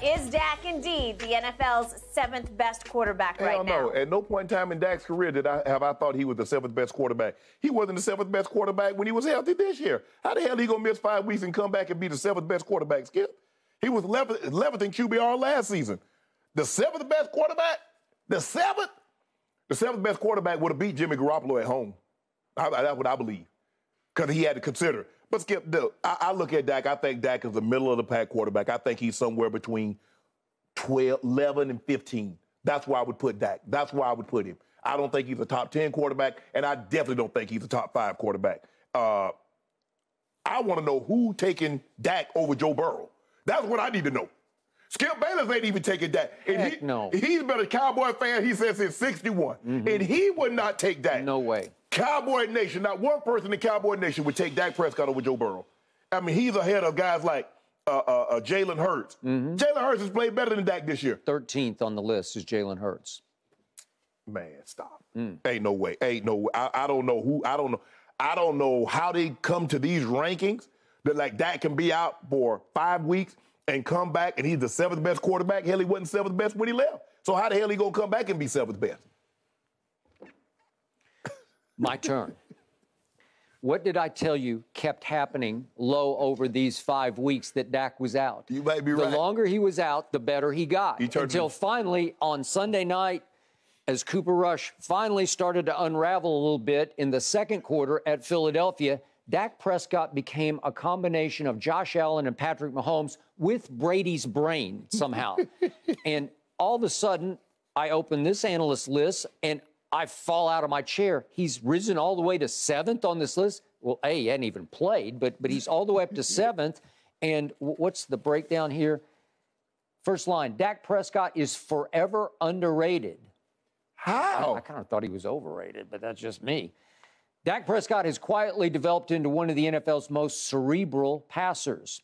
Is Dak indeed the NFL's seventh best quarterback right now? No. At no point in time in Dak's career have I thought he was the seventh best quarterback. He wasn't the seventh best quarterback when he was healthy this year. How the hell he gonna miss 5 weeks and come back and be the seventh best quarterback, Skip? He was 11th in QBR last season. The seventh best quarterback? The seventh? The seventh best quarterback would have beat Jimmy Garoppolo at home. That's what I believe. Because he had to consider. But Skip, I look at Dak. I think Dak is the middle of the pack quarterback. I think he's somewhere between 11 and 15. That's where I would put Dak. That's where I would put him. I don't think he's a top 10 quarterback, and I definitely don't think he's a top 5 quarterback. I want to know who taking Dak over Joe Burrow. That's what I need to know. Skip Bayless ain't even taking Dak. Heck no. He's been a Cowboy fan, he says, since 61. Mm-hmm. And he would not take Dak. No way. Cowboy Nation, not one person in Cowboy Nation would take Dak Prescott over Joe Burrow. I mean, he's ahead of guys like Jalen Hurts. Mm-hmm. Jalen Hurts has played better than Dak this year. 13th on the list is Jalen Hurts. Man, stop. Ain't no way. Ain't no way. I don't know who. I don't know how they come to these rankings that like Dak can be out for 5 weeks and come back and he's the seventh best quarterback. Hell, he wasn't seventh best when he left. So how the hell he gonna come back and be seventh best? My turn. What did I tell you kept happening low over these 5 weeks that Dak was out? You might be right. The longer he was out, the better he got. Until finally, on Sunday night, as Cooper Rush finally started to unravel a little bit in the second quarter at Philadelphia, Dak Prescott became a combination of Josh Allen and Patrick Mahomes with Brady's brain somehow. And all of a sudden, I open this analyst list, and I fall out of my chair. He's risen all the way to 7th on this list. Well, he hadn't even played, but he's all the way up to 7th. And what's the breakdown here? First line, Dak Prescott is forever underrated. How? I kind of thought he was overrated, but that's just me. Dak Prescott has quietly developed into one of the NFL's most cerebral passers.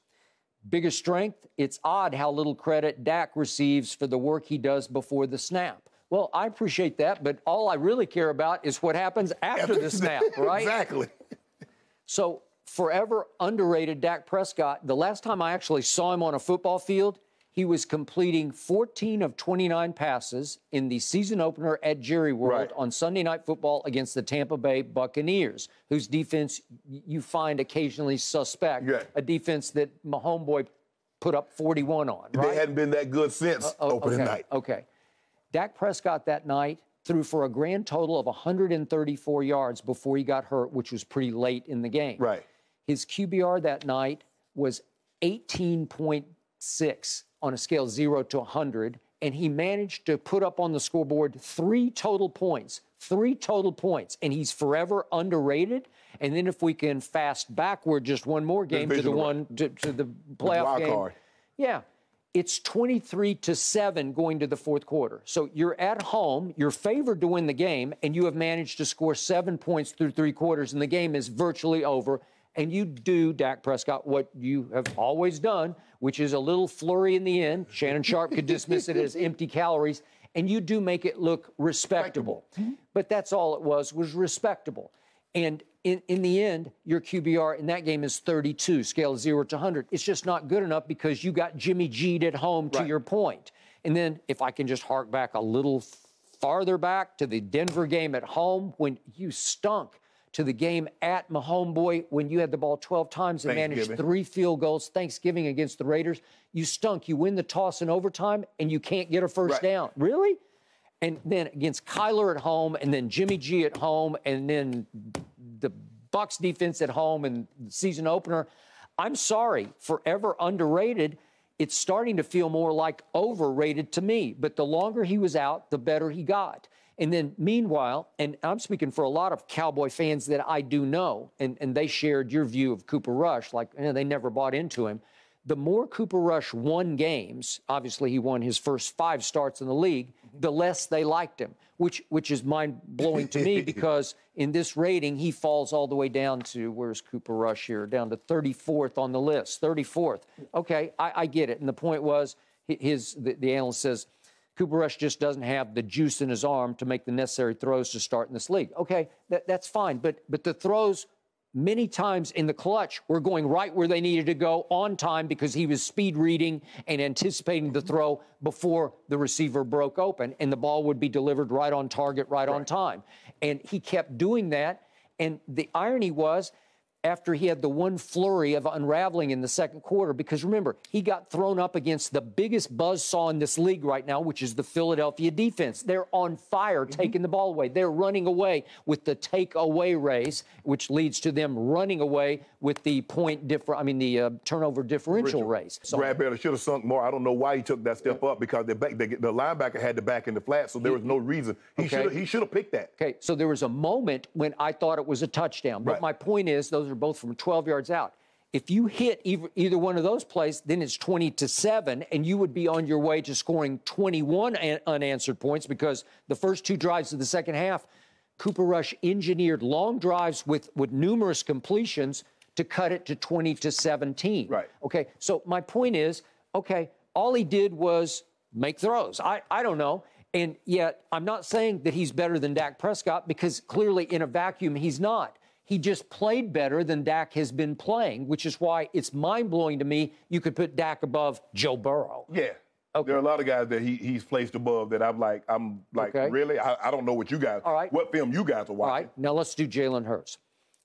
Biggest strength, it's odd how little credit Dak receives for the work he does before the snap. Well, I appreciate that, but all I really care about is what happens after the snap, right? Exactly. So, forever underrated Dak Prescott. The last time I actually saw him on a football field, he was completing 14 of 29 passes in the season opener at Jerry World on Sunday Night Football against the Tampa Bay Buccaneers, whose defense you find occasionally suspect, a defense that my homeboy put up 41 on, right? They hadn't been that good since opening night. Okay. Dak Prescott that night threw for a grand total of 134 yards before he got hurt, which was pretty late in the game. Right. His QBR that night was 18.6 on a scale 0 to 100, and he managed to put up on the scoreboard 3 total points. 3 total points, and he's forever underrated. And then if we can fast backward just one more game to the playoff game. Card. Yeah. It's 23-7 going to the fourth quarter. So you're at home, you're favored to win the game, and you have managed to score 7 points through 3 quarters, and the game is virtually over. And you do, Dak Prescott, what you have always done, which is a little flurry in the end. Shannon Sharpe could dismiss it as empty calories, and you do make it look respectable. But that's all it was respectable. And in the end, your QBR in that game is 32, scale 0 to 100. It's just not good enough because you got Jimmy G'd at home, to your point. And then if I can just hark back a little farther back to the Denver game at home when you stunk, to the game at my homeboy when you had the ball 12 times and managed 3 field goals, Thanksgiving against the Raiders. You stunk. You win the toss in overtime, and you can't get a first down. Really? And then against Kyler at home, and then Jimmy G at home, and then the Bucs defense at home and the season opener. I'm sorry, forever underrated. It's starting to feel more like overrated to me. But the longer he was out, the better he got. And then meanwhile, and I'm speaking for a lot of Cowboy fans that I do know, and they shared your view of Cooper Rush, like they never bought into him. The more Cooper Rush won games, obviously he won his first 5 starts in the league, the less they liked him, which is mind-blowing to me because in this rating, he falls all the way down to, where's Cooper Rush here, down to 34th on the list, 34th. Okay, I get it. And the point was, the analyst says, Cooper Rush just doesn't have the juice in his arm to make the necessary throws to start in this league. Okay, that's fine. But the throws many times in the clutch were going right where they needed to go on time because he was speed reading and anticipating the throw before the receiver broke open, and the ball would be delivered right on target, right on time. And he kept doing that. And the irony was, after he had the one flurry of unraveling in the second quarter, because remember, he got thrown up against the biggest buzzsaw in this league right now, which is the Philadelphia defense. They're on fire, taking the ball away. They're running away with the take-away race, which leads to them running away with the turnover differential race. So, Brad Baylor should have sunk more. I don't know why he took that step up, because the linebacker had the back in the flat, so there was no reason. He should have picked that. Okay, so there was a moment when I thought it was a touchdown. But my point is, those are both from 12 yards out. If you hit either one of those plays, then it's 20-7, and you would be on your way to scoring 21 unanswered points, because the first two drives of the second half, Cooper Rush engineered long drives with numerous completions to cut it to 20-17. Right. Okay, so my point is, okay, all he did was make throws. I don't know. And yet I'm not saying that he's better than Dak Prescott, because clearly in a vacuum he's not. He just played better than Dak has been playing, which is why it's mind-blowing to me you could put Dak above Joe Burrow. Yeah. Okay. There are a lot of guys that he's placed above that I'm like, okay. Really? I don't know what you guys, what film you guys are watching. All right, now let's do Jalen Hurts.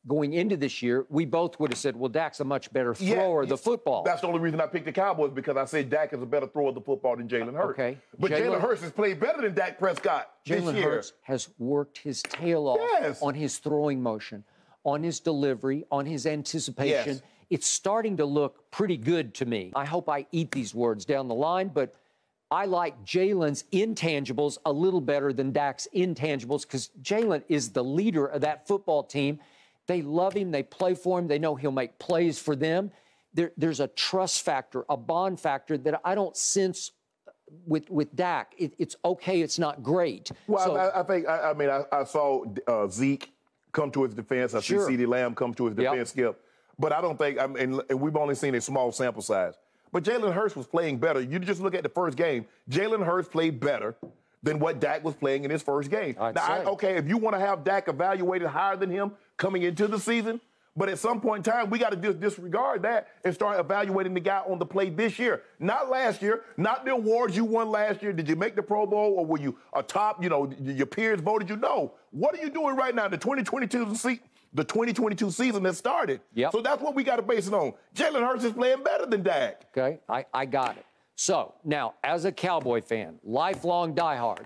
Going into this year, we both would have said, well, Dak's a much better thrower of the football. That's the only reason I picked the Cowboys, because I said Dak is a better thrower of the football than Jalen Hurts. Okay. But Jalen Hurts has played better than Dak Prescott this year. Jalen Hurts has worked his tail off on his throwing motion, on his delivery, on his anticipation. Yes. It's starting to look pretty good to me. I hope I eat these words down the line, but I like Jalen's intangibles a little better than Dak's intangibles, because Jalen is the leader of that football team. They love him. They play for him. They know he'll make plays for them. There's a trust factor, a bond factor that I don't sense with Dak. It's okay. It's not great. Well, so, I saw Zeke come to his defense. I see CeeDee Lamb come to his defense, Skip. But I don't think, and we've only seen a small sample size. But Jalen Hurts was playing better. You just look at the first game. Jalen Hurts played better than what Dak was playing in his first game. If you want to have Dak evaluated higher than him coming into the season, but at some point in time, we got to just disregard that and start evaluating the guy on the play this year. Not last year, not the awards you won last year. Did you make the Pro Bowl, or were you a top, your peers voted you? No. What are you doing right now? The 2022 season has started. Yep. So that's what we got to base it on. Jalen Hurts is playing better than Dak. Okay, I got it. So now, as a Cowboy fan, lifelong diehard,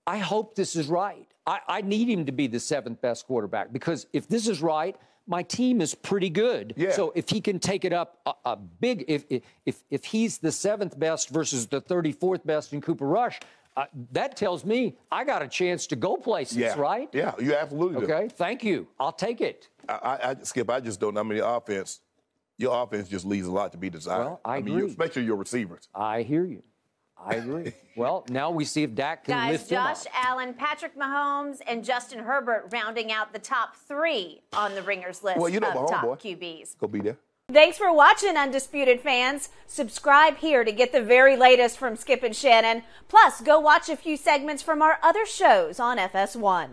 I hope this is right. I need him to be the seventh best quarterback, because if this is right, my team is pretty good. Yeah. So if he can take it up a big, if he's the seventh best versus the 34th best in Cooper Rush, that tells me I got a chance to go places, right? Yeah, you absolutely do. Okay, thank you. I'll take it. Skip, I just don't know. I mean, your offense just leaves a lot to be desired. Well, I agree. Especially your receivers. I hear you. I agree. Well, now we see if Dak can lift him up. Josh Allen, Patrick Mahomes, and Justin Herbert rounding out the top 3 on the Ringers list of top QBs. Go be there. Thanks for watching, Undisputed fans. Subscribe here to get the very latest from Skip and Shannon. Plus, go watch a few segments from our other shows on FS1.